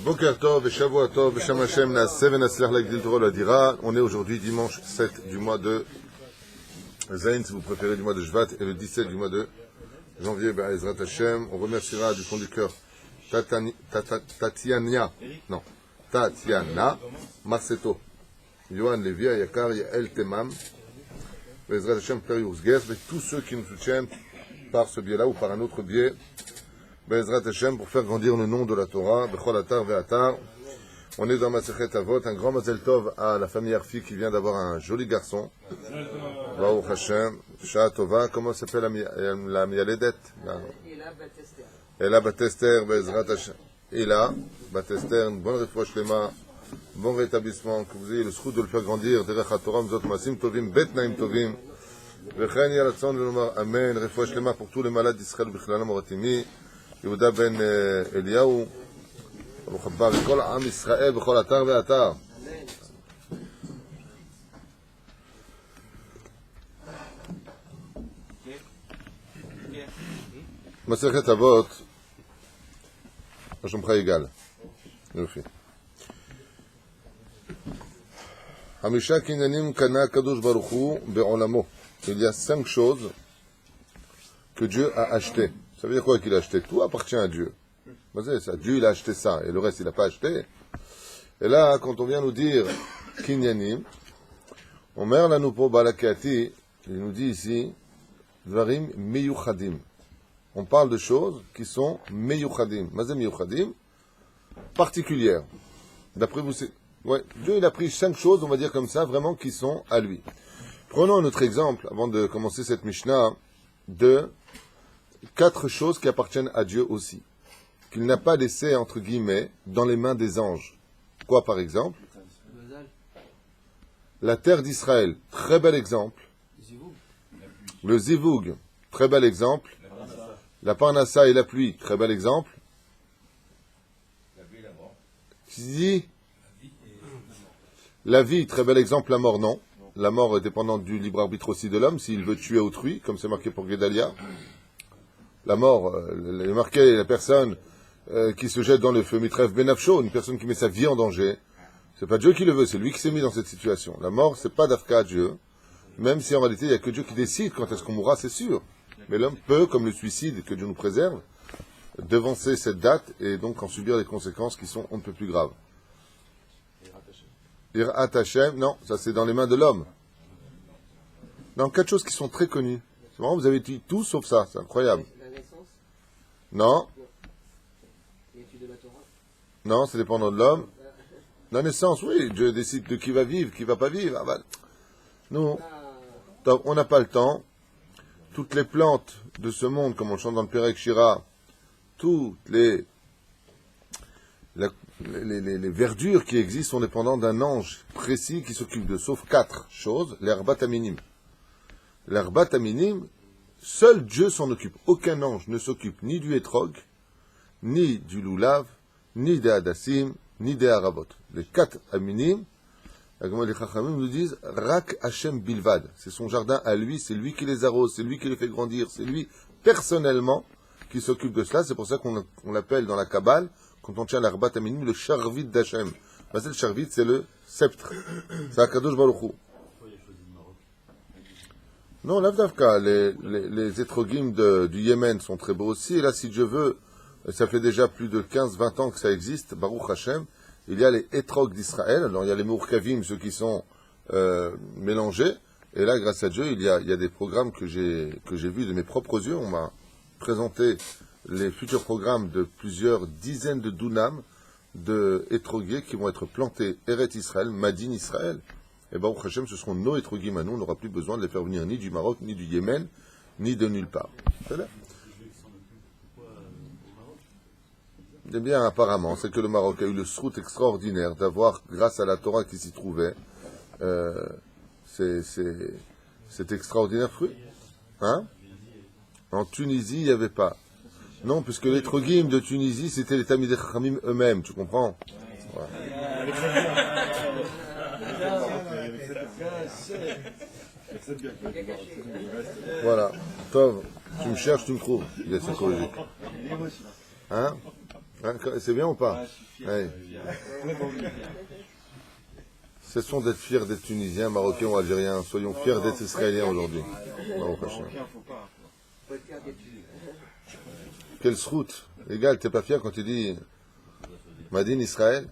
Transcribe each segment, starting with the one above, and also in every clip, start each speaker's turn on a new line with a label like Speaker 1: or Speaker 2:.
Speaker 1: Boker Tov et Shavua Tov et Shem Hashem Naaseh v'Naslech l'Agdil Torah l'Adira. On est aujourd'hui dimanche 7 du mois de Zayin, si vous préférez, du mois de Shvat, et le 17 du mois de janvier, Be'ezrat Hashem. On remerciera du fond du cœur Tatiana Marseto, Yohan Levi, Ayakar, Yael Temam, Be'ezrat Hashem, Père Yurzgers, et tous ceux qui nous soutiennent par ce biais-là ou par un autre biais, Be'ezrat Hashem, pour faire grandir le nom de la Torah, Bechol Atar Ve'atar. On est dans Masechet Avot, un grand Mazel Tov à la famille Arfi qui vient d'avoir un joli garçon. Baruch Hashem, Shah Tova, comment s'appelle la Mialedet? Ela Batester, Be'ezrat Hashem. Ela Batester, une bonne refouach lema, bon rétablissement, que vous ayez le schut de le faire grandir, Derech HaTorah, Mzot Masim Tovim, Bet Naim Tovim, Vechen Yaratzon Venomar Amen, refouach lema pour tous les malades d'Israël, Bichlalam Moratimi, Yehuda ben Eliyahu, ברוך הבא לכל עם ישראל בכל אתר ואתר. מסכת אבות, מה שלומך יגאל? יופי. 5 קניינים קנה הקדוש ברוך הוא בעולמו. Il y a 5 choses que Dieu a achetées. Ça veut dire quoi qu'il a acheté? Tout appartient à Dieu. Dieu il a acheté ça et le reste il n'a pas acheté. Et là, quand on vient nous dire Kinyanim, on mère là nous pour Balakati, il nous dit ici Dvarim Meyuchadim. On parle de choses qui sont Meyuchadim. Mazé Meyuchadim, particulières. D'après vous, ouais, Dieu il a pris 5 choses, on va dire comme ça, vraiment qui sont à lui. Prenons un autre exemple, avant de commencer cette Mishnah, de 4 choses qui appartiennent à Dieu aussi, qu'il n'a pas laissé, entre guillemets, dans les mains des anges. Quoi, par exemple? La terre d'Israël, très bel exemple. Le Zivug, très bel exemple. La Parnassa et la pluie, très bel exemple. Qui dit? La vie, très bel exemple. La mort, non. La mort est dépendante du libre arbitre aussi de l'homme, s'il veut tuer autrui, comme c'est marqué pour Gedalia. La mort, est marqué la personne qui se jette dans le feu, Mitrev Benafsho, une personne qui met sa vie en danger. C'est pas Dieu qui le veut, c'est lui qui s'est mis dans cette situation. La mort, c'est pas d'Afka à Dieu, même si en réalité il n'y a que Dieu qui décide quand est-ce qu'on mourra, c'est sûr. Mais l'homme peut, comme le suicide, que Dieu nous préserve, devancer cette date et donc en subir les conséquences qui sont on ne peut plus graves. Irat Hashem, non, ça c'est dans les mains de l'homme. Dans 4 choses qui sont très connues. C'est vraiment, vous avez dit tout sauf ça, c'est incroyable. Non. Non, c'est dépendant de l'homme. La naissance, oui, Dieu décide de qui va vivre, qui va pas vivre. Ah ben, nous, on n'a pas le temps. Toutes les plantes de ce monde, comme on chante dans le Perek Shira, toutes les verdures qui existent sont dépendantes d'un ange précis qui s'occupe de, sauf 4 choses, l'herbat aminim. L'herbat aminim, seul Dieu s'en occupe. Aucun ange ne s'occupe ni du hétrog, ni du loulav, ni des hadassim, ni des harabot. Les 4 aminim, les chachamim nous disent Rak Hashem Bilvad. C'est son jardin à lui, c'est lui qui les arrose, c'est lui qui les fait grandir, c'est lui personnellement qui s'occupe de cela. C'est pour ça qu'on l'appelle dans la Kabbale, quand on tient l'herbat aminim, le charvit d'Hashem. C'est le charvit, c'est le sceptre. C'est Akadosh Baruch Hu. Non, l'Avdavka, les étrogim du Yémen sont très beaux aussi. Et là, si Dieu veut, ça fait déjà plus de 15-20 ans que ça existe, Baruch Hashem. Il y a les étrogs d'Israël. Alors, il y a les Mourkavim, ceux qui sont mélangés. Et là, grâce à Dieu, il y a des programmes que j'ai vus de mes propres yeux. On m'a présenté les futurs programmes de plusieurs dizaines de dunam de étroguiers qui vont être plantés Eret Israël, Madin Israël. Et Baruch Hashem, ce seront nos étrogim à nous. On n'aura plus besoin de les faire venir ni du Maroc, ni du Yémen, ni de nulle part. C'est là. Eh bien, apparemment, c'est que le Maroc a eu le srout extraordinaire d'avoir, grâce à la Torah qui s'y trouvait, cet extraordinaire fruit. Hein? En Tunisie, il n'y avait pas. Non, puisque les trogim de Tunisie, c'était les Tamidei Chachamim eux-mêmes, tu comprends? Voilà. Voilà. Tov, tu me cherches, tu me trouves. Il est psychologique. Hein? C'est bien ou pas? Ouais. Cessons d'être fiers d'être Tunisiens, Marocains ou Algériens. Soyons fiers d'être Israéliens aujourd'hui. Quelle route. Égal, t'es pas fier quand tu dis Madine Israël?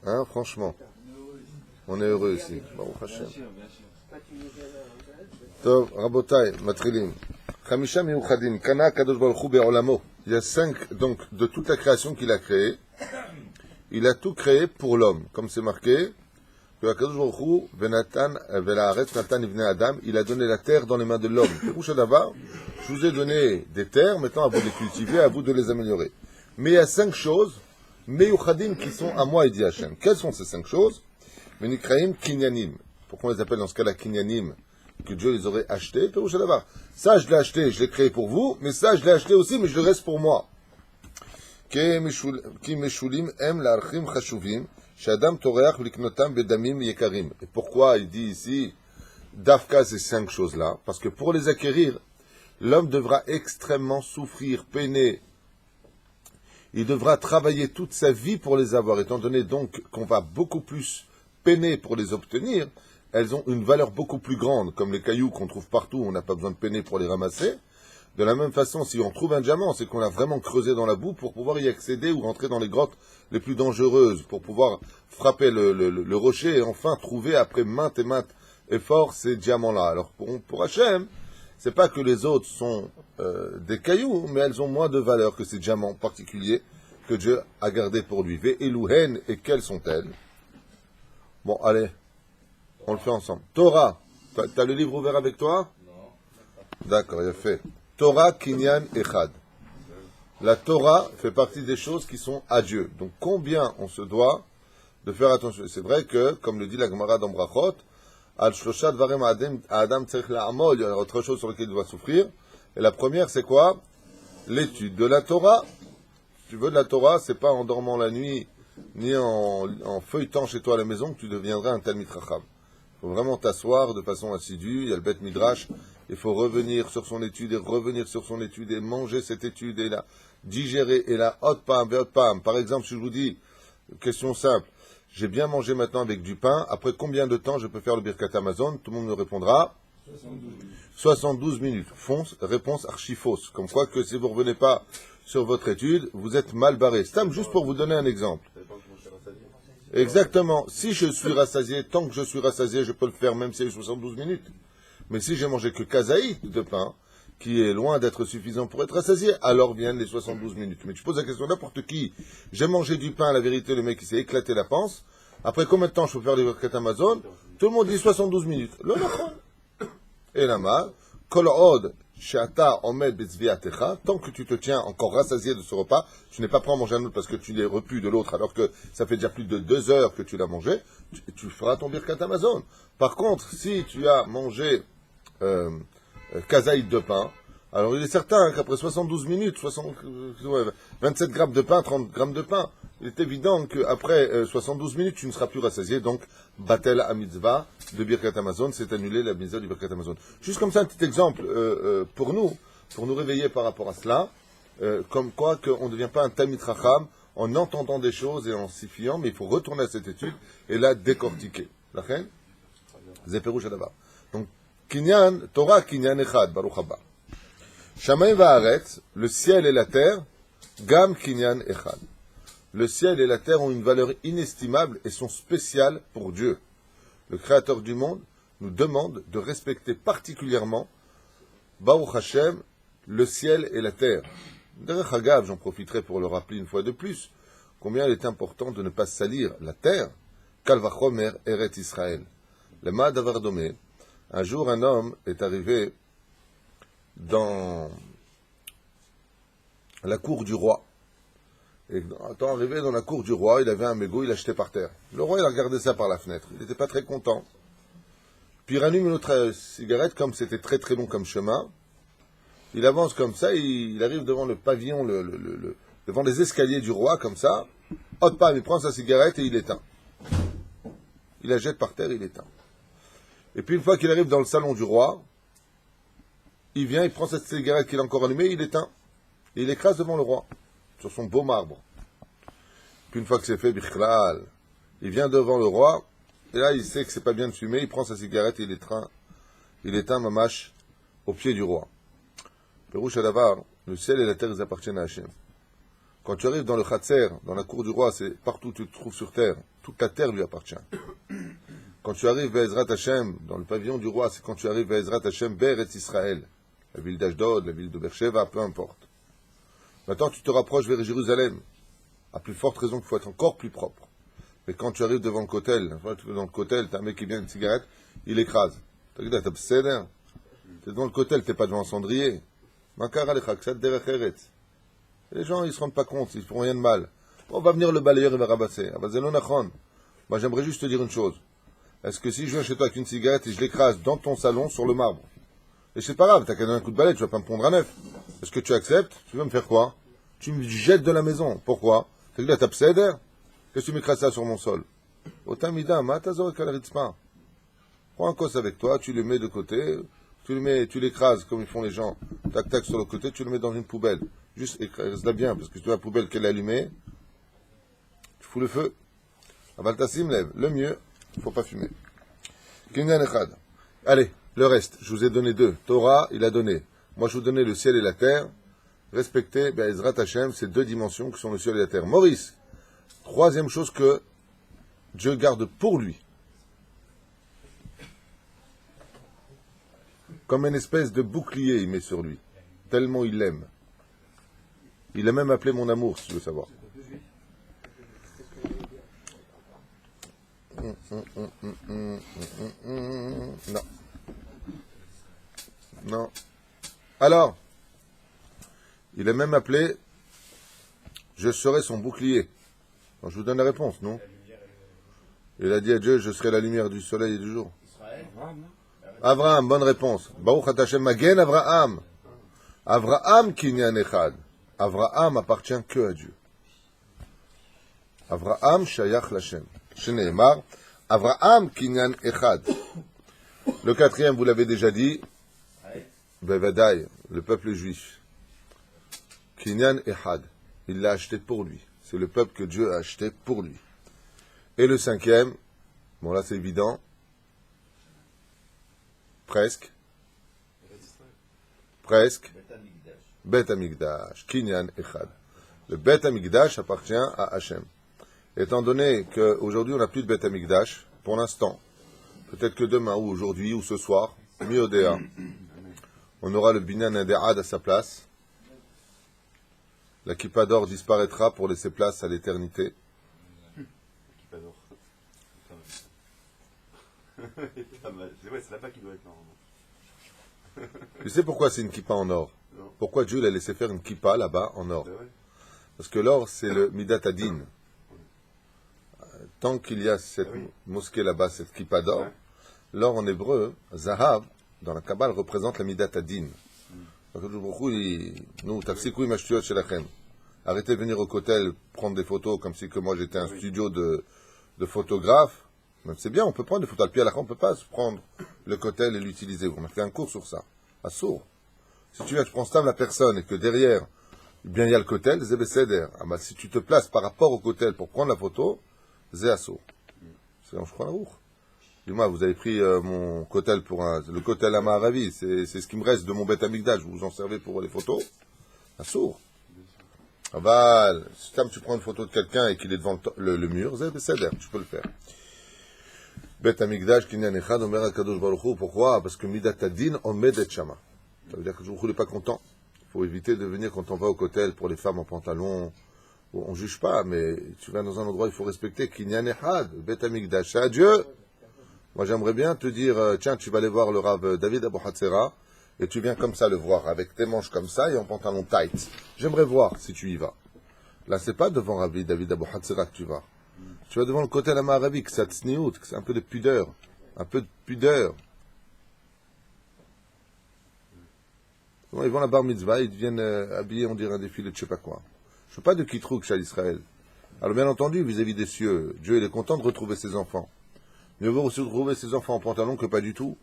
Speaker 1: Hein, franchement. On est heureux ici. Baruch Hashem. Tov, Rabotai, Matrilim. Chamisha Miuchadim, Kana Kadosh Baruch Hu Be'olamo. Il y a 5, donc, de toute la création qu'il a créée. Il a tout créé pour l'homme. Comme c'est marqué, que Kadosh Baruch Hu, Venatan, Velaaretz, Natan Ivnei Adam, il a donné la terre dans les mains de l'homme. Pirouche Davar, je vous ai donné des terres, maintenant à vous de les cultiver, à vous de les améliorer. Mais il y a 5 choses, Meyuchadim, qui sont à moi, il dit Hachem. Quelles sont ces 5 choses? Menikraim Kinyanim. Pourquoi on les appelle dans ce cas-là Kinyanim? Que Dieu les aurait achetés, Pirouche Davar. Ça, je l'ai acheté, je l'ai créé pour vous, mais ça, je l'ai acheté aussi, mais je le reste pour moi. Ki meshulim em l'archim chashuvim, shadam toreach liknotam bedamim yekarim. Et pourquoi il dit ici, Dafka, ces 5 choses-là? Parce que pour les acquérir, l'homme devra extrêmement souffrir, peiner. Il devra travailler toute sa vie pour les avoir. Étant donné donc qu'on va beaucoup plus peiner pour les obtenir, elles ont une valeur beaucoup plus grande, comme les cailloux qu'on trouve partout, on n'a pas besoin de peiner pour les ramasser. De la même façon, si on trouve un diamant, c'est qu'on a vraiment creusé dans la boue pour pouvoir y accéder ou rentrer dans les grottes les plus dangereuses, pour pouvoir frapper le rocher et enfin trouver, après maintes et maintes efforts, ces diamants-là. Alors pour Hachem, c'est pas que les autres sont des cailloux, mais elles ont moins de valeur que ces diamants particuliers que Dieu a gardés pour lui. Ve'eluhen, et quelles sont-elles? Bon, allez, on le fait ensemble. Torah, t'as le livre ouvert avec toi? Non. D'accord, il a fait. Torah Kinyan Echad. La Torah fait partie des choses qui sont à Dieu. Donc combien on se doit de faire attention? C'est vrai que, comme le dit la Gemara dans Brachot, Al Shlosha Dvarem Adam Tzarich La'amol, il y a autre chose sur laquelle il doit souffrir. Et la première, c'est quoi? L'étude de la Torah. Si tu veux de la Torah, c'est pas en dormant la nuit, ni en feuilletant chez toi à la maison que tu deviendras un Talmid Chacham. Il faut vraiment t'asseoir de façon assidue. Il y a le Beth Midrash. Il faut revenir sur son étude et revenir sur son étude et manger cette étude et la digérer et la hot pam, hot pam. Par exemple, si je vous dis, question simple, j'ai bien mangé maintenant avec du pain, après combien de temps je peux faire le Birkat Amazon? Tout le monde me répondra 72 minutes. Réponse archi-fausse. Comme quoi que si vous ne revenez pas sur votre étude, vous êtes mal barré. C'est juste pour vous donner un exemple. Exactement. Si je suis rassasié, tant que je suis rassasié, je peux le faire même si c'est 72 minutes. Mais si j'ai mangé que kazaït de pain, qui est loin d'être suffisant pour être rassasié, alors viennent les 72 minutes. Mais tu poses la question à n'importe qui. J'ai mangé du pain, la vérité, le mec il s'est éclaté la panse. Après combien de temps je peux faire les Birkat Amazon? Tout le monde dit 72 minutes. Le nachon. Et lama, kol od she'ata omed betzviatecha, tant que tu te tiens encore rassasié de ce repas, tu n'es pas prêt à manger un autre parce que tu l'es repu de l'autre, alors que ça fait déjà plus de 2 heures que tu l'as mangé, tu feras ton Birkat Amazon. Par contre, si tu as mangé kazaïd de pain, alors il est certain qu'après 72 minutes, 27 grammes de pain, 30 grammes de pain, il est évident qu'après 72 minutes, tu ne seras plus rassasié, donc batel à mitzvah de Birkat Amazon, c'est annulé la mitzvah du Birkat Amazon. Juste comme ça, un petit exemple pour nous réveiller par rapport à cela, comme quoi qu'on ne devient pas un Talmid Chacham en entendant des choses et en s'y fiant, mais il faut retourner à cette étude et la décortiquer. La reine Zeperouch Adabar. Donc, Kinyan, Torah Kinyan Echad, Baruch Haba. Shamayim Va'aretz, le ciel et la terre, Gam Kinyan Echad. Le ciel et la terre ont une valeur inestimable et sont spéciales pour Dieu. Le Créateur du monde nous demande de respecter particulièrement, Baruch Hashem, le ciel et la terre. Derech Hagav, j'en profiterai pour le rappeler une fois de plus, combien il est important de ne pas salir la terre, Kal Vachomer Eret Israël. Le Ma Davar Domé, un jour un homme est arrivé dans la cour du roi. Et étant arrivé dans la cour du roi, il avait un mégot, il l'a jeté par terre. Le roi, il a regardé ça par la fenêtre. Il n'était pas très content. Puis il rallume une autre cigarette, comme c'était très très long comme chemin. Il avance comme ça, il arrive devant le pavillon, devant les escaliers du roi, comme ça. Hop, pas, il prend sa cigarette et il éteint. Il la jette par terre, il éteint. Et puis une fois qu'il arrive dans le salon du roi, il vient, il prend cette cigarette qu'il a encore allumée, il éteint. Et il écrase devant le roi, sur son beau marbre. Puis une fois que c'est fait, bichlal, il vient devant le roi, et là il sait que c'est pas bien de fumer, il prend sa cigarette et il éteint mamash au pied du roi. Pérouche Adavar, le ciel et la terre ils appartiennent à Hachem. Quand tu arrives dans le Khatser, dans la cour du roi, c'est partout où tu te trouves sur terre, toute la terre lui appartient. Quand tu arrives à Ezrat Hashem, dans le pavillon du roi, c'est quand tu arrives à Ezrat Hashem, Beretz Israël, la ville d'Ashdod, la ville de Beersheba, peu importe. Maintenant, tu te rapproches vers Jérusalem, à plus forte raison qu'il faut être encore plus propre. Mais quand tu arrives devant le kotel, dans le kotel, t'as un mec qui vient une cigarette, il écrase. T'as dit, t'es devant le kotel, t'es pas devant un cendrier. Les gens, ils se rendent pas compte, ils feront rien de mal. On va venir le balayeur, il va ramasser. Moi, j'aimerais juste te dire une chose. Est-ce que si je viens chez toi avec une cigarette et je l'écrase dans ton salon sur le marbre, et c'est pas grave, t'as qu'à donner un coup de balai, tu vas pas me prendre à neuf. Est-ce que tu acceptes? Tu veux me faire quoi? Tu me jettes de la maison. Pourquoi? T'as dit là, t'as pseder? Qu'est-ce que tu m'écrases ça sur mon sol? Otamida, matazor kalaritzma. Prends un cos avec toi, tu le mets de côté, tu l'écrases comme ils font les gens. Tac, tac sur le côté, tu le mets dans une poubelle. Juste écrase-la bien, parce que tu vois la poubelle qu'elle est allumée, tu fous le feu. Avaltassim lève. Le mieux, il ne faut pas fumer. Kinyan Echad. Allez, le reste, je vous ai donné 2. Torah, il a donné. Moi, je vous donnais le ciel et la terre. Respectez, Ezrat Hashem, ces 2 dimensions qui sont le ciel et la terre. Maurice, 3e chose que Dieu garde pour lui. Comme une espèce de bouclier, il met sur lui. Tellement il l'aime. Il a même appelé mon amour, si tu veux savoir. Non. Non. Alors, il a même appelé, je serai son bouclier. Alors, je vous donne la réponse, non? Il a dit à Dieu, je serai la lumière du soleil et du jour. Avraham, bonne réponse. Baruch Hashem Magen Avraham. Avraham kinyan echad. Avraham appartient que à Dieu. Avraham shayach l'Hashem. Shneimar. Avraham kinyan echad. Le 4e, vous l'avez déjà dit. Bevadaï, le peuple juif. Kinyan echad. Il l'a acheté pour lui. C'est le peuple que Dieu a acheté pour lui. Et le 5e, bon là c'est évident. Presque. Bet Hamikdash. Kinyan Echad. Le Bet Hamikdash appartient à Hachem. Étant donné qu'aujourd'hui on n'a plus de Bet Hamikdash, pour l'instant, peut-être que demain ou aujourd'hui ou ce soir, mi-odéa, on aura le Binyan Adéad à sa place. La kippa d'or disparaîtra pour laisser place à l'éternité.
Speaker 2: C'est là-bas qu'il doit être normalement.
Speaker 1: Tu sais pourquoi c'est une kippa en or? Non. Pourquoi Dieu l'a laissé faire une kippa là-bas en or? Parce que l'or, c'est le Midat Adin. Tant qu'il y a cette mosquée là-bas, cette kippa d'or, l'or en hébreu, Zahav, dans la Kabbale, représente la Midat Adin. Nous, tafsikou imashtuot shelachem. Arrêtez de venir au kotel prendre des photos comme si que moi j'étais un studio de photographe. C'est bien, on peut prendre des photos. Al pied à la on ne peut pas se prendre le kotel et l'utiliser. On a fait un cours sur ça. À sourd. Si tu viens, tu prends stable la personne et que derrière, eh bien, il y a le kotel, zé besséder. Ah, bah, si tu te places par rapport au kotel pour prendre la photo, zé assour. C'est je crois la roue. Dis-moi, vous avez pris mon kotel pour le kotel à Maharavi. C'est ce qui me reste de mon Beth Amikdash. Vous vous en servez pour les photos. Assour. Ah bah, si tu prends une photo de quelqu'un et qu'il est devant le mur, zé besséder. Tu peux le faire. Bet Hamikdash kinyan echad omer HaKadosh Baruch Hu. Pourquoi? Parce que Midat Adin omedet shama. Ça veut dire que Baruch Hu n'est pas content. Il faut éviter de venir quand on va au kotel pour les femmes en pantalon. On ne juge pas, mais tu vas dans un endroit, il faut respecter kinyan echad, Bet Hamikdash. C'est à Dieu. Moi, j'aimerais bien te dire, tiens, tu vas aller voir le Rav David Abu Hatzera, et tu viens comme ça le voir, avec tes manches comme ça et en pantalon tight. J'aimerais voir si tu y vas. Là, c'est pas devant Rav David Abu Hatzera que tu vas. Tu vas devant le côté la Maharavi, que c'est tsniout, que c'est un peu de pudeur. Un peu de pudeur. Bon, ils vont à la bar mitzvah, ils deviennent habillés, on dirait un défilé de je sais pas quoi. Je ne veux pas de kitrouk chez Israël. Alors bien entendu, vis-à-vis des cieux, Dieu il est content de retrouver ses enfants. Mieux vaut retrouver ses enfants en pantalon que pas du tout.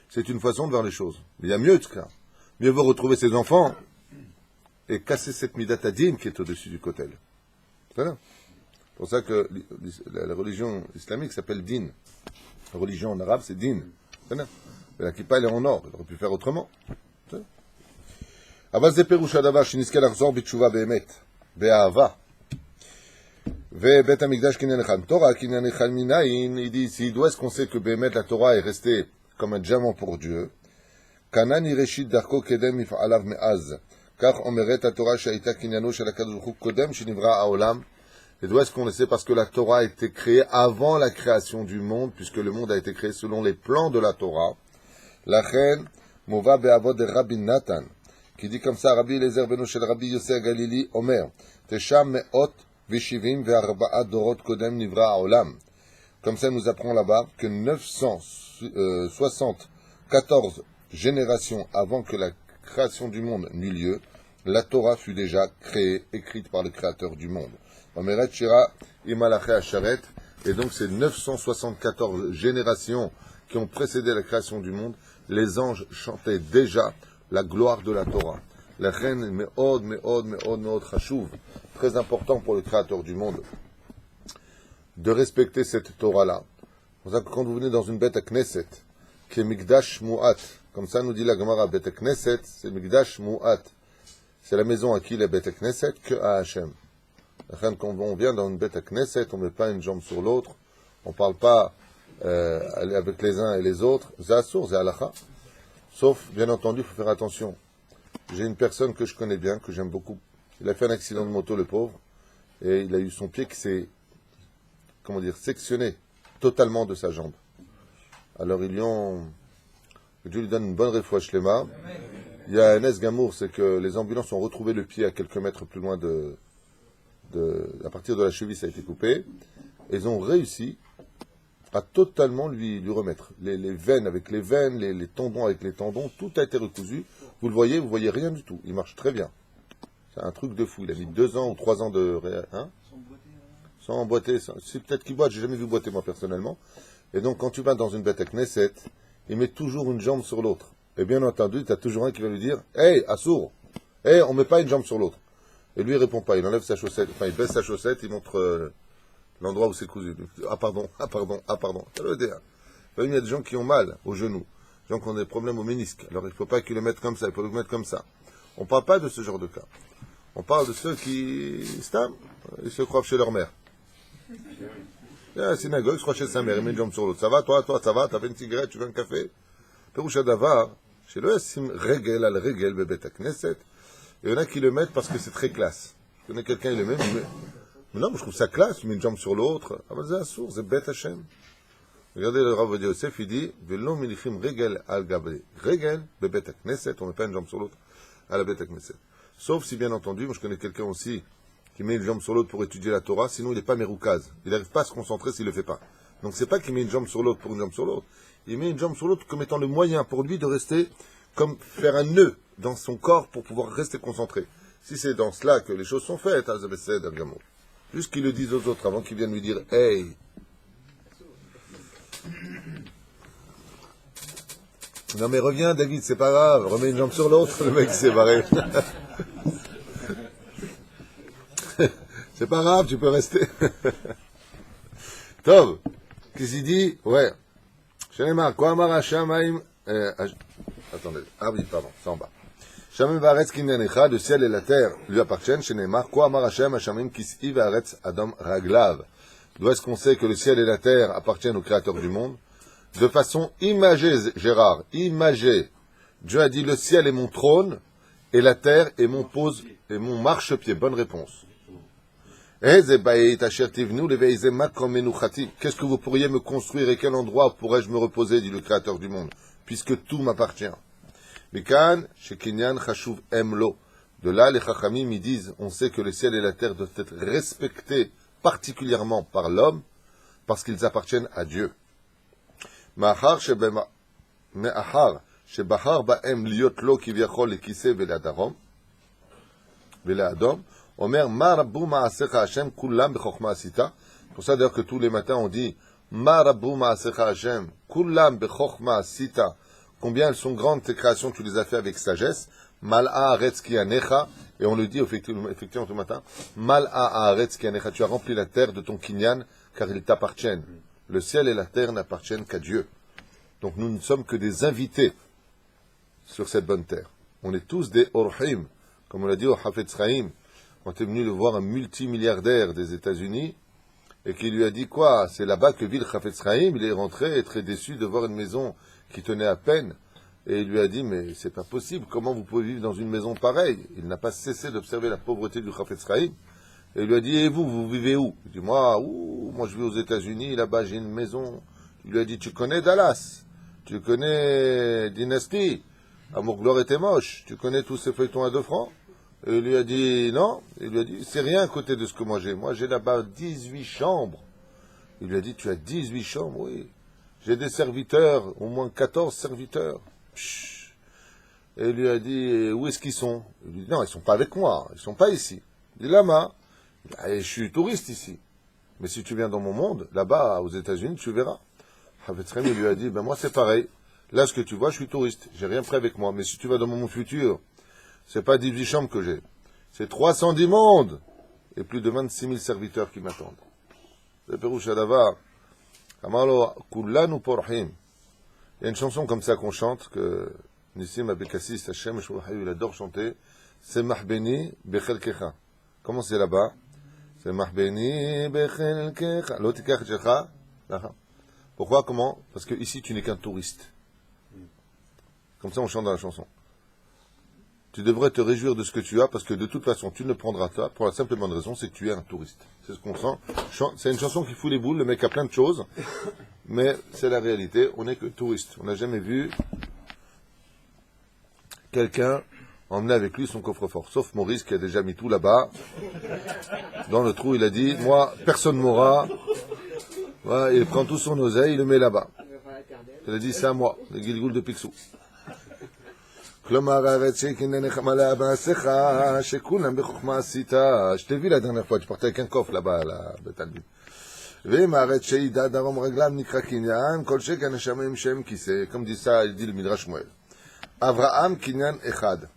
Speaker 1: C'est une façon de voir les choses. Mais il y a mieux de ça. Mieux vaut retrouver ses enfants et casser cette midat adin qui est au-dessus du kotel. C'est ça? pour ça que la religion islamique s'appelle din. La religion en arabe, c'est din. Mais la kippa, elle est en or. Il aurait pu faire autrement. אבל זה פירוש הדבר שנזכה לחזור בתשובה באמת, באהבה. ובית המקדש קניין אחד. תורה קניין אחד מנין, il dit ici, d'où est-ce qu'on sait que באמת la Torah est restée comme un diamant pour Dieu? כנן היא ראשית דרכו קדם מפעליו מאז. כך אומרת התורה שהייתה קניינו של הקדוש ברוך הוא קודם שנברא העולם. Et d'où est-ce qu'on le sait? Parce que la Torah a été créée avant la création du monde, puisque le monde a été créé selon les plans de la Torah. לכן, מובא באבות דרבי נתן, qui dit comme ça, Rabbi Eliezer beno shel Rabbi Yosef Galili, Omer, Tesha me'ot v'shivim ve'arba'a dorot kodem nivra ha'olam. Comme ça, nous apprend là-bas que 974 générations avant que la création du monde n'eut lieu, la Torah fut déjà créée, écrite par le Créateur du monde. Omeret Shira Imalaché Asharet, et donc ces 974 générations qui ont précédé la création du monde, les anges chantaient déjà la gloire de la Torah. La reine me'od, me'od, me'od, me'od chashuv, très important pour le Créateur du monde, de respecter cette Torah-là. C'est pour ça que quand vous venez dans une bête à Knesset, qui est Mikdash Mu'at, comme ça nous dit la Gemara, bête à Knesset, c'est Mikdash Mu'at. C'est la maison à qui la bête à Knesset que à Hachem. La reine, quand on vient dans une bête à Knesset, on ne met pas une jambe sur l'autre, on ne parle pas avec les uns et les autres, c'est assour, c'est halakha. Sauf, bien entendu, il faut faire attention. J'ai une personne que je connais bien, que j'aime beaucoup. Il a fait un accident de moto, le pauvre, et il a eu son pied qui s'est, sectionné totalement de sa jambe. Alors ils lui ont... Dieu lui donne une bonne refouach shlema. Il y a un esgamour, c'est que les ambulances ont retrouvé le pied à quelques mètres plus loin à partir de la cheville, ça a été coupé. Et ils ont réussi à totalement lui remettre. Les veines avec les veines, les tendons avec les tendons, tout a été recousu. Vous voyez rien du tout. Il marche très bien. C'est un truc de fou. Il a mis 2 ans ou 3 ans de... Sans emboîter. C'est peut-être qu'il boite, j'ai jamais vu boiter moi personnellement. Et donc quand tu vas dans une bête à Knesset, il met toujours une jambe sur l'autre. Et bien entendu, tu as toujours un qui va lui dire « Hey, assour, hey, on met pas une jambe sur l'autre. » Et lui, il répond pas. Il enlève sa chaussette. Enfin, il baisse sa chaussette, il montre... l'endroit où c'est cousu. Ah pardon. Ça veut dire. Il y a des gens qui ont mal au genou, des gens qui ont des problèmes au ménisque. Alors il ne faut pas qu'ils le mettent comme ça, il faut le mettre comme ça. On ne parle pas de ce genre de cas. On parle de ceux qui ils se croient chez leur mère. Il y a la synagogue, il se croit chez sa mère, il met une jambe sur l'autre. Ça va, toi, ça va, t'as fait une cigarette, tu veux un café? Peroucha Davar, chez le Sim Regel al Regel Bebet Knesset. Il y en a qui le mettent parce que c'est très classe. Je connais quelqu'un, il le met, mais non, je trouve ça classe, tu mets une jambe sur l'autre. Ah ben c'est assour, c'est bête Hachem. Regardez le Rav Yosef, il dit, Velo milichim regel al gabre. Regel, bebet knesset, on met pas une jambe sur l'autre, à la bête knesset. Sauf si, bien entendu, moi je connais quelqu'un aussi, qui met une jambe sur l'autre pour étudier la Torah, sinon il n'est pas meroukaz. Il n'arrive pas à se concentrer s'il le fait pas. Donc c'est pas qu'il met une jambe sur l'autre pour une jambe sur l'autre. Il met une jambe sur l'autre comme étant le moyen pour lui de rester, comme faire un nœud dans son corps pour pouvoir rester concentré. Si c'est dans cela que les choses sont faites, Azabessed, Agamo. Juste qu'ils le disent aux autres avant qu'ils viennent lui dire « Hey !» Non mais reviens David, c'est pas grave, remets une jambe sur l'autre, le mec s'est barré. C'est pas grave, tu peux rester. Tov, qu'est-ce qu'il dit? Ouais. Shalema, quoi amar Hashamaim... Attendez, ah oui, pardon, c'est en bas. Shamim va'aretz kinyan echad, le ciel et la terre lui appartiennent. Shenemar, quoi amar Hashem Hashamim kis'i va'aretz adam raglav. D'où est-ce qu'on sait que le ciel et la terre appartiennent au Créateur du monde? De façon imagée, Gérard, imagée. Dieu a dit, le ciel est mon trône, et la terre est mon pose, et mon marchepied. Bonne réponse. Qu'est-ce que vous pourriez me construire et quel endroit pourrais-je me reposer, dit le Créateur du monde, puisque tout m'appartient. Mikan, shekinyan chashuv emlo. De là, les chachamim, ils disent, on sait que le ciel et la terre doivent être respectés particulièrement par l'homme, parce qu'ils appartiennent à Dieu. Ma'achar shebahar ba'em liot lo kivyachol lekiseh vele'adam, Omer marabu ma'asecha Hashem kulam bechokma asita. Pour ça d'ailleurs que tous les matins on dit marabu ma'asecha Hashem kulam bechokma asita. Combien elles sont grandes tes créations, tu les as fait avec sagesse. Mal'a haaretz ki anecha, et on le dit effectivement ce matin, Mal'a haaretz ki anecha, tu as rempli la terre de ton kinyan, car ils t'appartiennent. Le ciel et la terre n'appartiennent qu'à Dieu. Donc nous ne sommes que des invités sur cette bonne terre. On est tous des orhim, comme on l'a dit au Hafetz Chaim, quand est venu le voir un multimilliardaire des États-Unis, et qui lui a dit quoi? C'est là-bas que vit le Hafetz Chaim. Il est rentré très déçu de voir une maison qui tenait à peine. Et il lui a dit, mais c'est pas possible, comment vous pouvez vivre dans une maison pareille? Il n'a pas cessé d'observer la pauvreté du Hafetz Chaim. Et il lui a dit, et vous, vous vivez où? Il dit, moi je vis aux États-Unis, là-bas j'ai une maison. Il lui a dit, tu connais Dallas? Tu connais Dynasty? Amour, gloire et t'es moche? Tu connais tous ces feuilletons à 2 francs? Et il lui a dit, non. Il lui a dit, c'est rien à côté de ce que moi j'ai. Moi j'ai là-bas 18 chambres. Il lui a dit, tu as 18 chambres? Oui. J'ai des serviteurs, au moins 14 serviteurs. Pshh. Et il lui a dit, où est-ce qu'ils sont? Il lui dit, non, ils sont pas avec moi, ils sont pas ici. Il dit, là-bas. Je suis touriste ici. Mais si tu viens dans mon monde, là-bas, aux États-Unis, tu verras. Hafetz Chaim, il lui a dit, ben moi c'est pareil. Là, ce que tu vois, je suis touriste. J'ai rien pris avec moi. Mais si tu vas dans mon futur, c'est pas 18 chambres que j'ai. C'est 310 mondes. Et plus de 26 000 serviteurs qui m'attendent. Le Pérouche Adavar. Amalo, Kullanu Porhim. Il y a une chanson comme ça qu'on chante, que Nissim Abekassis, Hashem, il adore chanter. C'est Mahbeni Bechelkecha. Comment c'est là-bas? C'est Mahbeni Bechelkecha. L'otikach Jecha. Pourquoi? Comment? Parce que ici, tu n'es qu'un touriste. Comme ça, on chante dans la chanson. Tu devrais te réjouir de ce que tu as, parce que de toute façon, tu ne prendras pas, pour la simple et bonne raison, c'est que tu es un touriste. C'est ce qu'on sent. C'est une chanson qui fout les boules, le mec a plein de choses, mais c'est la réalité, on n'est que touriste. On n'a jamais vu quelqu'un emmener avec lui son coffre-fort, sauf Maurice qui a déjà mis tout là-bas. Dans le trou, il a dit, moi, personne m'aura. Voilà, il prend tout son oseille, il le met là-bas. Il a dit, c'est à moi, le Gilgoul de Picsou. Je t'ai vu la dernière fois, tu partais avec un coffre là-bas, là, Betalbi. Comme dit ça, il dit le Midrash Shmuel. Avraham Kinyan Echad.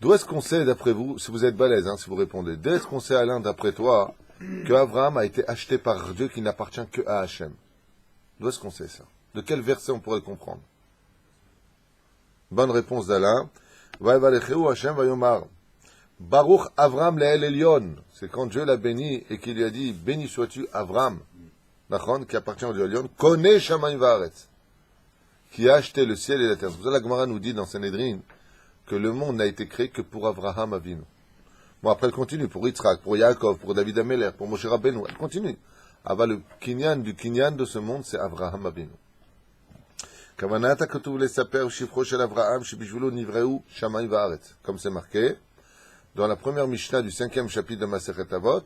Speaker 1: D'où est-ce qu'on sait, d'après vous, si vous êtes balèze, si vous répondez, d'où est-ce qu'on sait, Alain, d'après toi, que Avraham a été acheté par Dieu qui n'appartient que à Hachem? D'où est-ce qu'on sait ça? De quel verset on pourrait le comprendre? Bonne réponse d'Alain. Baruch Avram le'el Elyon. C'est quand Dieu l'a béni et qu'il lui a dit, béni sois-tu Avram, qui appartient au Dieu Elyon, connaît Shamayim va'aretz, qui a acheté le ciel et la terre. C'est pour ça que la Gemara nous dit dans Sanhedrin que le monde n'a été créé que pour Avraham Avinu. Bon, après elle continue, pour Yitzhak, pour Yaakov, pour David Ameler, pour Moshe Rabbeinu, elle continue. Ava le kinyan du kinyan de ce monde, c'est Avraham Avinu. Comme c'est marqué dans la première Mishnah du 5e chapitre de Masechet Avot,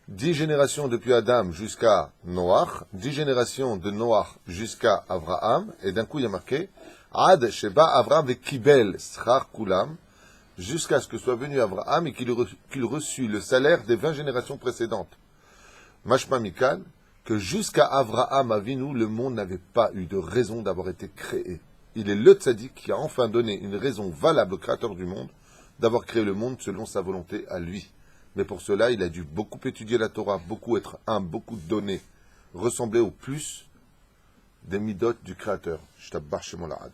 Speaker 1: 10 générations depuis Adam jusqu'à Noach, 10 générations de Noach jusqu'à Avraham, et d'un coup il y a marqué Ad Sheba Avraham ve Kibel Schar Kulam, jusqu'à ce que soit venu Avraham et qu'il reçut le salaire des 20 générations précédentes. Mashma Mikan, que jusqu'à Avraham Avinu, le monde n'avait pas eu de raison d'avoir été créé. Il est le tzaddik qui a enfin donné une raison valable au créateur du monde d'avoir créé le monde selon sa volonté à lui. Mais pour cela, il a dû beaucoup étudier la Torah, beaucoup être humble, beaucoup donner, ressembler au plus des midot du créateur. Shtabbar Shemo La'ad.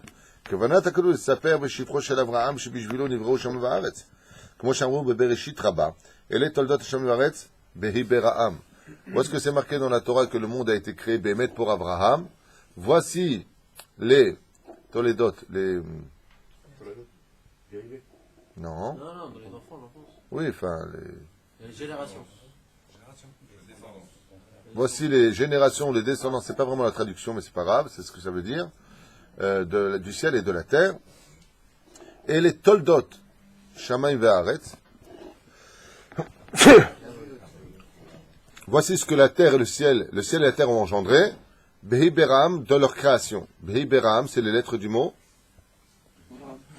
Speaker 1: כוונת הכדור לספר בשפרו של אברהם שבשבילו נבראו שמיים וארץ. כמו שאמרו בבראשית רבה, אלה תולדות השמיים וארץ בהי ברעם. Où est-ce que c'est marqué dans la Torah que le monde a été créé bémet pour Abraham? Voici les Toledot, les... Non.
Speaker 3: Non, dans les enfants, l'enfance.
Speaker 1: Oui, enfin,
Speaker 3: Les générations.
Speaker 1: Voici les générations, les descendants, c'est pas vraiment la traduction, mais c'est pas grave, c'est ce que ça veut dire, du ciel et de la terre. Et les Toldot, Shamayim ve'aretz. Voici ce que la terre et le ciel et la terre ont engendré, Behi Beram, de leur création. Behi Beram, c'est les lettres du mot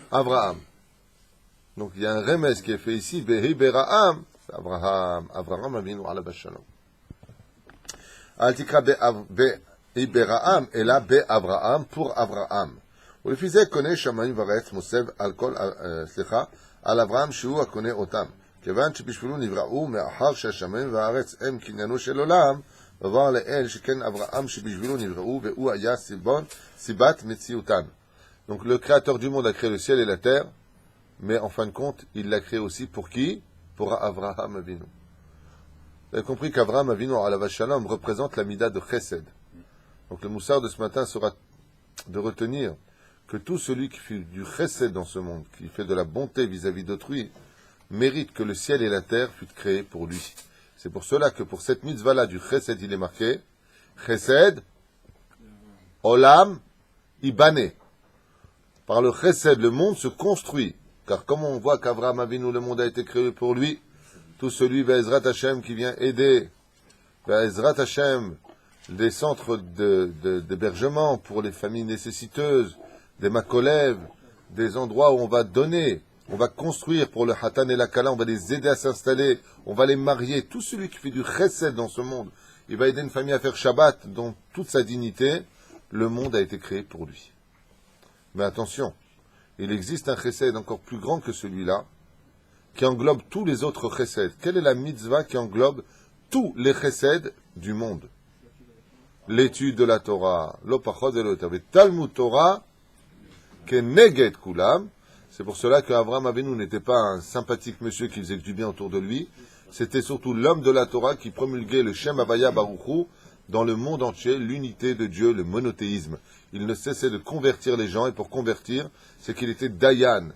Speaker 1: Avraham. Donc il y a un remède qui est fait ici, Behi Beram, Avraham Avinu ala Bashalom. Al tikra Behi Beram, et là Be Avraham, pour Avraham. ולפי זה קונה שמיים וארץ מוסב על כל, על אברהם שהוא הקונה אותם. כיוון שבשבילו נבראו מאחר שהשמיים והארץ הם קניינו של עולם, עבר לאל שכן אברהם שבשבילו נבראו והוא היה סיבת מציאותן. Donc le créateur du monde a créé le ciel et la terre, mais en fin de compte, il l'a créé aussi pour qui? Pour Avraham Avinu. Vous avez compris qu'Avraham Avinu, alav shalom, représente la mida de Chesed. Donc le moussard de ce matin sera de retenir que tout celui qui fait du Chesed dans ce monde, qui fait de la bonté vis-à-vis d'autrui, mérite que le ciel et la terre fût créés pour lui. C'est pour cela que pour cette mitzvah-là du Chesed, il est marqué Chesed, Olam, Ibane. Par le Chesed, le monde se construit. Car comme on voit qu'Avraham Avinu, le monde a été créé pour lui, tout celui Be'ezrat Hashem qui vient aider, Be'ezrat Hashem, des centres d'hébergement pour les familles nécessiteuses, des makolev, des endroits où on va donner, on va construire pour le Hatan et la Kala, on va les aider à s'installer, on va les marier. Tout celui qui fait du Chesed dans ce monde, il va aider une famille à faire Shabbat dans toute sa dignité, le monde a été créé pour lui. Mais attention, il existe un Chesed encore plus grand que celui-là, qui englobe tous les autres Chesed. Quelle est la mitzvah qui englobe tous les Chesed du monde? L'étude de la Torah, l'opachot de l'otav, Talmud Torah, keneged kulam. C'est pour cela qu'Avraham Avinu n'était pas un sympathique monsieur qui faisait du bien autour de lui. C'était surtout l'homme de la Torah qui promulguait le Shem Havaya Baruchu dans le monde entier, l'unité de Dieu, le monothéisme. Il ne cessait de convertir les gens, et pour convertir, c'est qu'il était Dayan.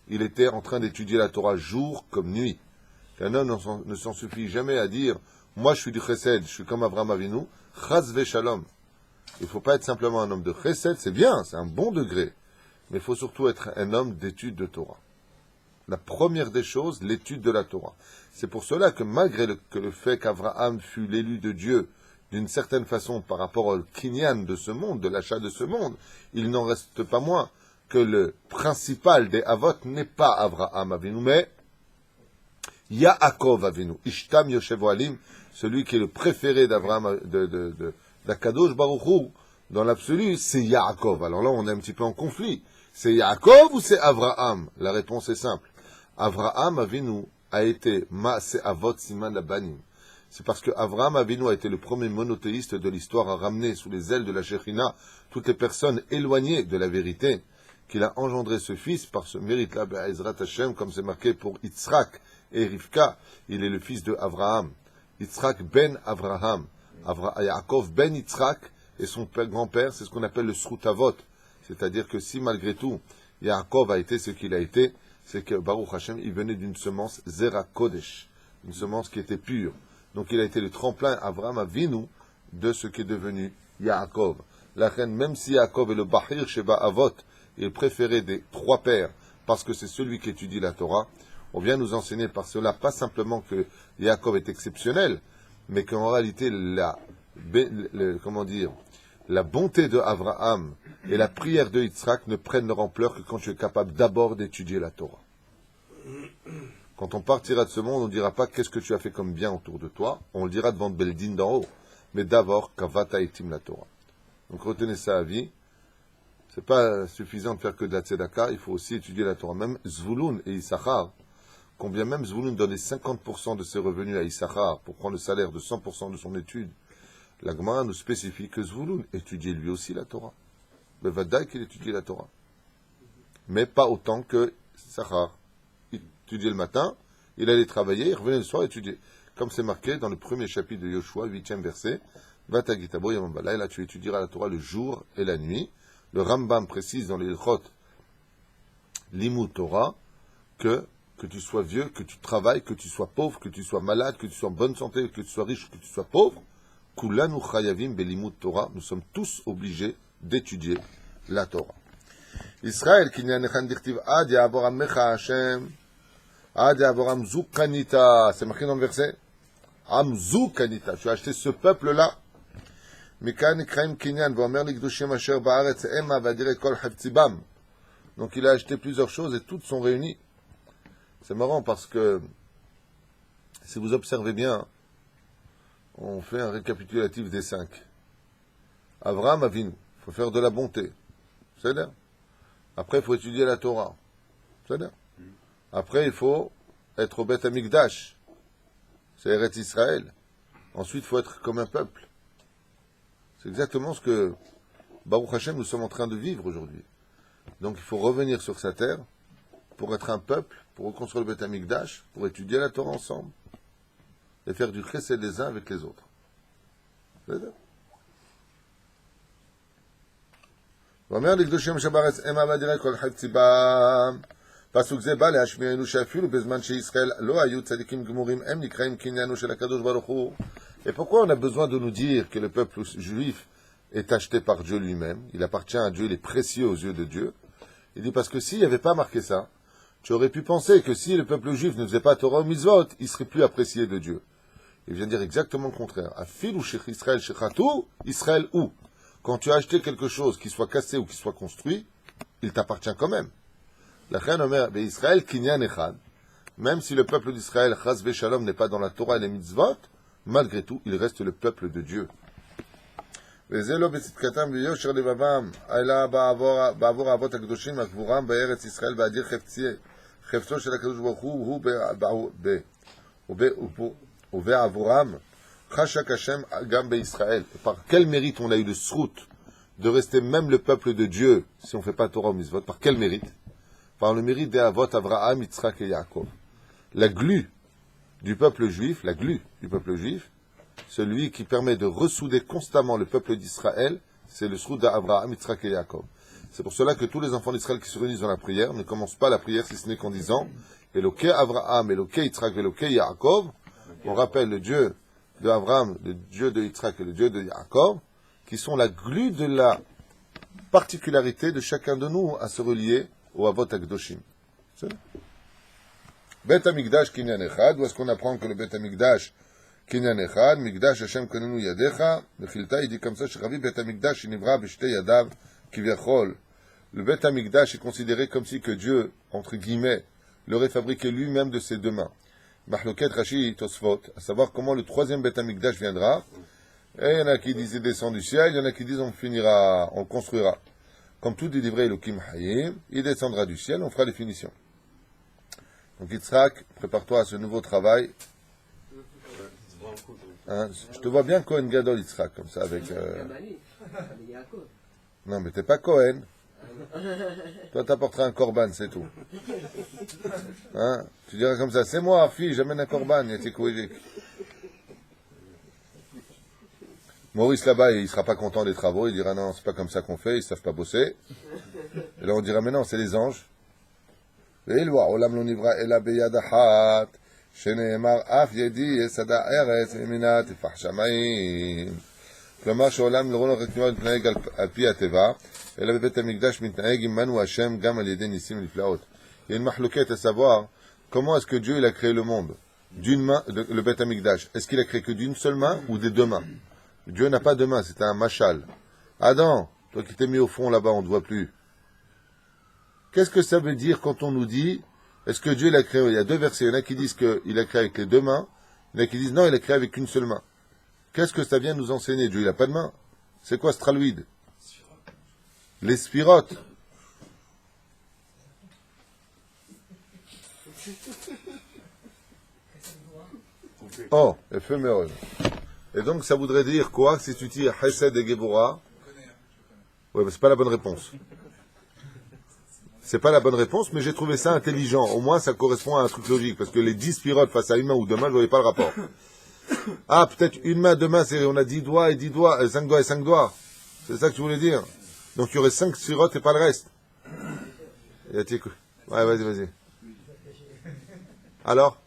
Speaker 1: Il était en train d'étudier la Torah jour comme nuit. Un homme ne s'en suffit jamais à dire « Moi, je suis du Chesed, je suis comme Avraham Avinu ». Chas Shalom. Il ne faut pas être simplement un homme de Chesed, c'est bien, c'est un bon degré. Mais il faut surtout être un homme d'étude de Torah. La première des choses, l'étude de la Torah. C'est pour cela que malgré le fait qu'Avraham fut l'élu de Dieu, d'une certaine façon par rapport au kinyan de ce monde, de l'achat de ce monde, il n'en reste pas moins que le principal des Avot n'est pas Avraham Avinu, mais Yaakov Avinu, Ishtam Yoshev Alim, celui qui est le préféré d'Avraham, d'Akadosh Baruch Hu, dans l'absolu, c'est Yaakov. Alors là, on est un petit peu en conflit. C'est Yaakov ou c'est Avraham? La réponse est simple. Avraham Avinu a été Maase Avot Siman Labanim. C'est parce que Avraham Avinu a été le premier monothéiste de l'histoire à ramener sous les ailes de la Shekhinah toutes les personnes éloignées de la vérité, qu'il a engendré ce fils par ce mérite-là, Be'ezrat Hashem, comme c'est marqué pour Yitzhak et Rivka. Il est le fils de Avraham. Yitzhak ben Avraham. Yaakov ben Yitzhak et son grand-père, c'est ce qu'on appelle le Srutavot. C'est-à-dire que si malgré tout, Yaakov a été ce qu'il a été, c'est que Baruch Hashem, il venait d'une semence Zera Kodesh, une semence qui était pure. Donc il a été le tremplin Avraham Avinu de ce qui est devenu Yaakov. La reine, même si Yaakov est le Bahir Sheba Avot, il est préféré des trois pères, parce que c'est celui qui étudie la Torah, on vient nous enseigner par cela, pas simplement que Yaakov est exceptionnel, mais qu'en réalité, la bonté de Avraham et la prière de Yitzhak ne prennent leur ampleur que quand tu es capable d'abord d'étudier la Torah. Quand on partira de ce monde, on ne dira pas qu'est-ce que tu as fait comme bien autour de toi, on le dira devant Beldin d'en haut, mais d'abord, kavata etim la Torah. Donc retenez ça à vie. C'est pas suffisant de faire que de la tzedaka, il faut aussi étudier la Torah. Même Zvouloun et Issachar, combien même Zvouloun donnait 50% de ses revenus à Issachar pour prendre le salaire de 100% de son étude, la Gemara nous spécifie que Zvouloun étudiait lui aussi la Torah. Le Vadaï qu'il étudiait la Torah. Mais pas autant que Issachar. Il étudiait le matin, il allait travailler, il revenait le soir étudier. Comme c'est marqué dans le premier chapitre de Yoshua, 8e verset, Vatagitabo Yamambala, et là tu étudieras la Torah le jour et la nuit. Le Rambam précise dans les Ilchot Limud Torah que tu sois vieux, que tu travailles, que tu sois pauvre, que tu sois malade, que tu sois en bonne santé, que tu sois riche, que tu sois pauvre, Kulanu Chayavim Belimud Torah, nous sommes tous obligés d'étudier la Torah. Israël, Kinyanechan Dirtiv Ad Ya'avoram Mecha Hashem, Ad Ya'avoram Zukanita, c'est marqué dans le verset, Am Zukanita, tu as acheté ce peuple-là. Donc il a acheté plusieurs choses et toutes sont réunies. C'est marrant parce que si vous observez bien, on fait un récapitulatif des 5. Avraham Avinu, il faut faire de la bonté. C'est-à-dire, Après, il faut étudier la Torah. C'est-à-dire. Après, il faut être au Beth Amikdash. C'est Eretz Israël. Ensuite, il faut être comme un peuple. C'est exactement ce que Baruch Hashem, nous sommes en train de vivre aujourd'hui. Donc, il faut revenir sur sa terre pour être un peuple, pour reconstruire le Beth Amikdash, pour étudier la Torah ensemble et faire du chesed les uns avec les autres. C'est-à-dire. ואומר לקדושים שבארץ הם עבדי כל חפציבם. פסוק זה בא להשמיענו שאפילו בזמן שישראל לא היו צדיקים גמורים, הם נקראים קניינו של הקדוש ברוך הוא. Et pourquoi on a besoin de nous dire que le peuple juif est acheté par Dieu lui-même, il appartient à Dieu, il est précieux aux yeux de Dieu? Il dit parce que s'il n'y avait pas marqué ça, tu aurais pu penser que si le peuple juif ne faisait pas Torah ou Mitzvot, il serait plus apprécié de Dieu. Il vient dire exactement le contraire. Afil ou Shech Israël Shechatou, Israël ou. Quand tu as acheté quelque chose qui soit cassé ou qui soit construit, il t'appartient quand même. La reine Omer, mais Israël kinyan echad, même si le peuple d'Israël, chas v'shalom, n'est pas dans la Torah et les mitzvot, malgré tout, il reste le peuple de Dieu. וזהו בצדקתם ויושר לבבם, אלא בעבור האבות הקדושים, הקבורם בארץ ישראל, באדיר חפצו של הקדוש ברוך הוא, ובעבורם, חשק השם גם בישראל. Par quel mérite on a eu le srout de rester même le peuple de Dieu, si on ne fait pas Torah ou Mitzvot? Par quel mérite? Par le mérite des Avot, Avraham, Yitzhak et Yaakov. La glu du peuple juif, celui qui permet de ressouder constamment le peuple d'Israël, c'est le srout d'Avraham, Yitzhak et Yaakov. C'est pour cela que tous les enfants d'Israël qui se réunissent dans la prière ne commencent pas la prière si ce n'est qu'en disant Elokei Avraham, Elokei Yitzhak, Elokei Yaakov. On rappelle le Dieu de Avraham, le Dieu de Yitzhak et le Dieu de Yaakov, qui sont la glu de la particularité de chacun de nous à se relier au Avot Akdoshim. Bet Amikdash Kinyan Echad, où est-ce qu'on apprend que le Bet Amikdash Kinyan Echad, Mikdash Hashem Konenu Yadecha, Bechilta, il dit comme ça, Shechavi Bet Amikdash Inivra Beshte Yadav Kivyachol. Le Bet Amikdash est considéré comme si que Dieu, entre guillemets, l'aurait fabriqué lui-même de ses deux mains. Mahloket Rashi Tosfot, à savoir comment le troisième Beth Amikdash viendra. Et il y en a qui disent il descend du ciel, il y en a qui disent on construira. Comme tout dit livré Elohim Hayim, il descendra du ciel, on fera les finitions. Donc Yitzhak, prépare-toi à ce nouveau travail. Hein, je te vois bien Cohen Gadol Yitzhak, comme ça, avec... Non, mais t'es pas Cohen. Toi, t'apporteras un korban, c'est tout. Hein? Tu diras comme ça, c'est moi, fille, j'amène un korban, Maurice là-bas, il sera pas content des travaux, il dira non, c'est pas comme ça qu'on fait, ils savent pas bosser. Et là, on dira, mais non, c'est les anges. Olam lo nivra ela beyad achat, sheneemar af yedi yesada eretz emina tefach shamayim. כלומר שהעולם לא רק מתנהג על פי הטבע, אלא בבית המקדש מתנהג עמנו השם גם על ידי ניסים ונפלאות. Il y a une mahlouquette à savoir comment est-ce que Dieu il a créé le monde d'une main, le Beth Amikdash. Est-ce qu'il a créé que d'une seule main ou des deux mains? Dieu n'a pas deux mains, c'est un machal. Adam, toi qui t'es mis au fond là-bas, on ne te voit plus. Qu'est-ce que ça veut dire quand on nous dit, est-ce que Dieu l'a créé? Il y a deux versets, il y en a qui disent qu'il a créé avec les deux mains, il y en a qui disent non, il a créé avec une seule main. Qu'est-ce que ça vient nous enseigner? Dieu, il n'a pas de main. C'est quoi Straloïd? Les spirotes. Oh, éphéméreux. Et donc, ça voudrait dire quoi? Si tu dis Hesed et Gebora. Ouais, mais c'est pas la bonne réponse. C'est pas la bonne réponse, mais j'ai trouvé ça intelligent. Au moins, ça correspond à un truc logique. Parce que les 10 spirotes face à une main ou deux mains, je ne voyais pas le rapport. Ah, peut-être une main, deux mains, on a 10 doigts et 10 doigts, 5 doigts et 5 doigts. C'est ça que tu voulais dire? Donc il y aurait 5 spirotes et pas le reste. Ouais, vas-y. Alors?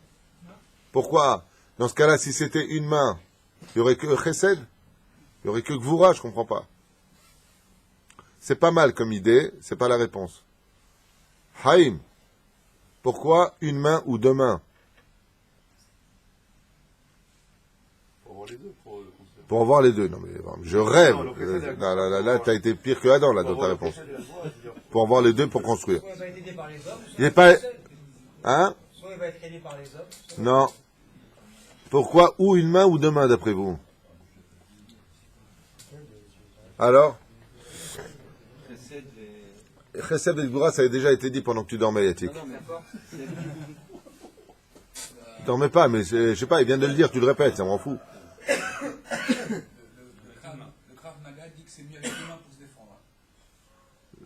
Speaker 1: Pourquoi? Dans ce cas-là, si c'était une main, il n'y aurait que Chesed? Il n'y aurait que Gvura, je comprends pas. C'est pas mal comme idée, c'est pas la réponse. Haïm. Pourquoi une main ou deux mains? Pour avoir les deux. Non, mais je rêve. Là, tu as été pire que Adam, là, dans ta réponse. Pour avoir les deux pour construire. Il n'est pas... Hein?
Speaker 4: Soit il va être aidé par les hommes.
Speaker 1: Non. Pourquoi ou une main ou deux mains, d'après vous? Alors? Chesed et Gvura, ça a déjà été dit pendant que tu dormais, Yatik. Tu dormais pas, mais je sais pas, il vient de le dire, tu le répètes, ça m'en fout.
Speaker 4: Le Krav Maga dit que c'est mieux avec les mains pour se défendre.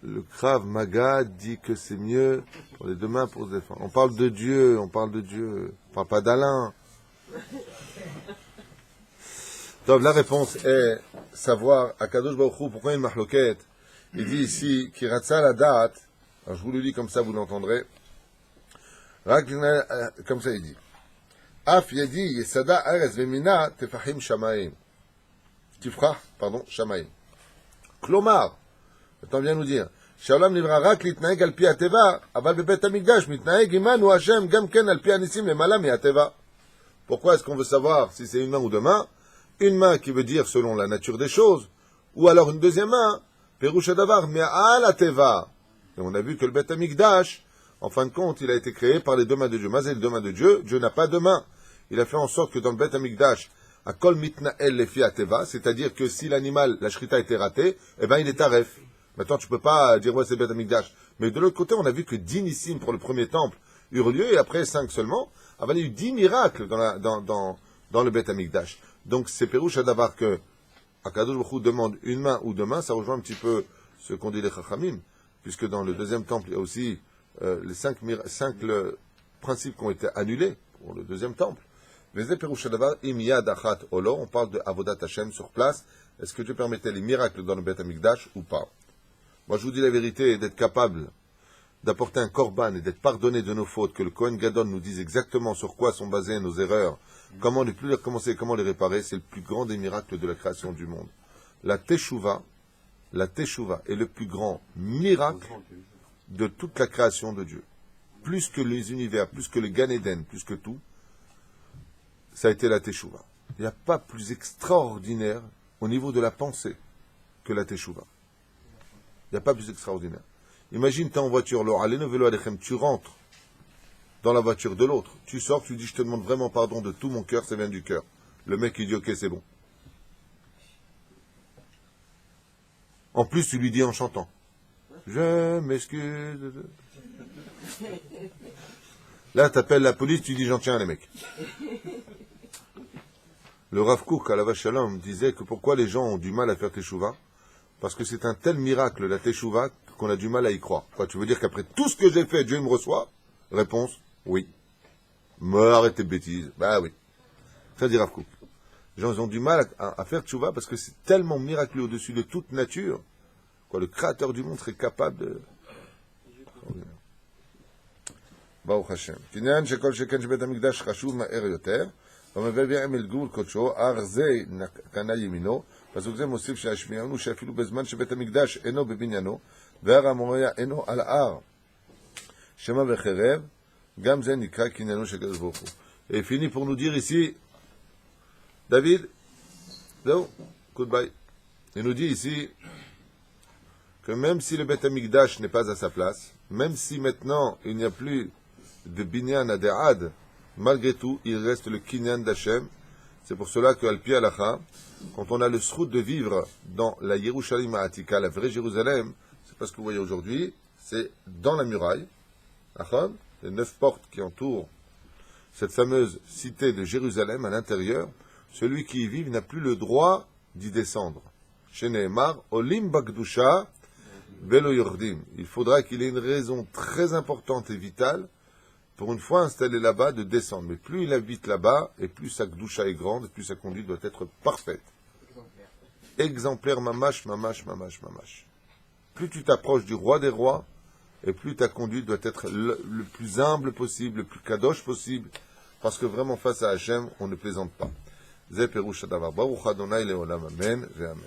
Speaker 1: Le Krav Maga dit que c'est mieux pour les deux mains pour se défendre. On parle de Dieu, on parle pas d'Alain. Donc la réponse est savoir à Kadosh Baruch Hu pourquoi une mahloket. Il dit ici Kiratsa la date. Alors je vous le lis comme ça, vous l'entendrez. Comme ça il dit. Af yadi yesada ares vemina tefahim shamaim. Tifrah, pardon, shamaim. Klomar. Attends, viens nous dire. Shalom nivra rak litnaeg al pi ateva, aval bebet hamikdash mitnaeg imanu Hashem gam ken al pi anisim lemala mi ateva. Pourquoi est-ce qu'on veut savoir si c'est une main ou deux mains? Une main qui veut dire selon la nature des choses, ou alors une deuxième main, Perush Adavar, Me'al Ateva. Et on a vu que le Bet Amikdash, en fin de compte, il a été créé par les deux mains de Dieu. Mazé, les deux mains de Dieu, Dieu n'a pas de main. Il a fait en sorte que dans le Bet Amikdash, à Kol Mitnael Lefi Ateva, c'est-à-dire que si l'animal, la shrita était ratée, eh ben il est taref. Maintenant, tu peux pas dire, ouais, c'est le Bet Amikdash. Mais de l'autre côté, on a vu que 10 nissim pour le premier temple eurent lieu, et après 5 seulement. Il y a eu 10 miracles dans le Bet Amikdash. Donc c'est Perush Adavar que Akadosh Baruch Hu demande une main ou deux mains, ça rejoint un petit peu ce qu'ont dit les Chachamim, puisque dans le deuxième temple, il y a aussi les 5 principes qui ont été annulés pour le deuxième temple. Les Perush Adavar, im yad achat olo, on parle de Avodat Hashem sur place. Est-ce que Dieu permettait les miracles dans le Bet Amikdash ou pas? Moi je vous dis la vérité, d'être capable d'apporter un korban et d'être pardonné de nos fautes, que le Kohen Gadol nous dise exactement sur quoi sont basées nos erreurs, comment ne plus les recommencer, comment les réparer, c'est le plus grand des miracles de la création du monde. La Teshuvah est le plus grand miracle de toute la création de Dieu. Plus que les univers, plus que le Gan Eden, plus que tout, ça a été la Teshuvah. Il n'y a pas plus extraordinaire au niveau de la pensée que la Teshuvah. Il n'y a pas plus extraordinaire. Imagine, tu es en voiture, tu rentres dans la voiture de l'autre, tu sors, tu dis, je te demande vraiment pardon de tout mon cœur, ça vient du cœur. Le mec, il dit, ok, c'est bon. En plus, tu lui dis en chantant, je m'excuse. Là, tu appelles la police, tu dis, j'en tiens, les mecs. Le Rav Kook, à la Vache Shalom, disait que pourquoi les gens ont du mal à faire Teshuvah? Parce que c'est un tel miracle, la Teshuvah, qu'on a du mal à y croire. Quoi, tu veux dire qu'après tout ce que j'ai fait, Dieu me reçoit? Réponse, oui. Mais arrête tes bêtises. Bah oui. Ça dit Rav Kook. Les gens ils ont du mal à faire Teshuvah parce que c'est tellement miraculeux au-dessus de toute nature. Quoi, le créateur du monde serait capable de... Baruch Hashem. Kinyan shekol sheken shebet hamikdash chashuv ma'er yoter. ומביא עם אל גבול קודשו, הר זה קנה ימינו, פסוק זה מוסיף שהשמיענו שאפילו בזמן שבית המקדש אינו בבניינו, והר המוריה אינו על ההר. שמע וחרב, גם זה נקרא קניינו של הקדוש ברוך הוא. Et fini pour nous dire ici, David, זהו, goodbye. Il nous dit ici que même si le Beth Amikdash n'est pas à sa place, même si maintenant il n'y a plus de binyan à De'ad, malgré tout, il reste le kinyan d'Hachem. C'est pour cela qu'Al Pi Halacha, quand on a le srout de vivre dans la Yerushalayim Ha'atika, la vraie Jérusalem, c'est parce que vous voyez aujourd'hui, c'est dans la muraille, les 9 portes qui entourent cette fameuse cité de Jérusalem à l'intérieur, celui qui y vit n'a plus le droit d'y descendre. Chez Nehemar, Olim Bakdusha, Velo Yordim. Il faudra qu'il ait une raison très importante et vitale pour une fois installé là-bas, de descendre. Mais plus il habite là-bas, et plus sa gdoucha est grande, et plus sa conduite doit être parfaite. Exemplaire, mamash, mamash, mamash, mamash. Plus tu t'approches du roi des rois, et plus ta conduite doit être le plus humble possible, le plus kadosh possible, parce que vraiment face à Hachem, on ne plaisante pas. Zé Perouch Adavar Baruch Adonai Leolam Amen, Ve Amen.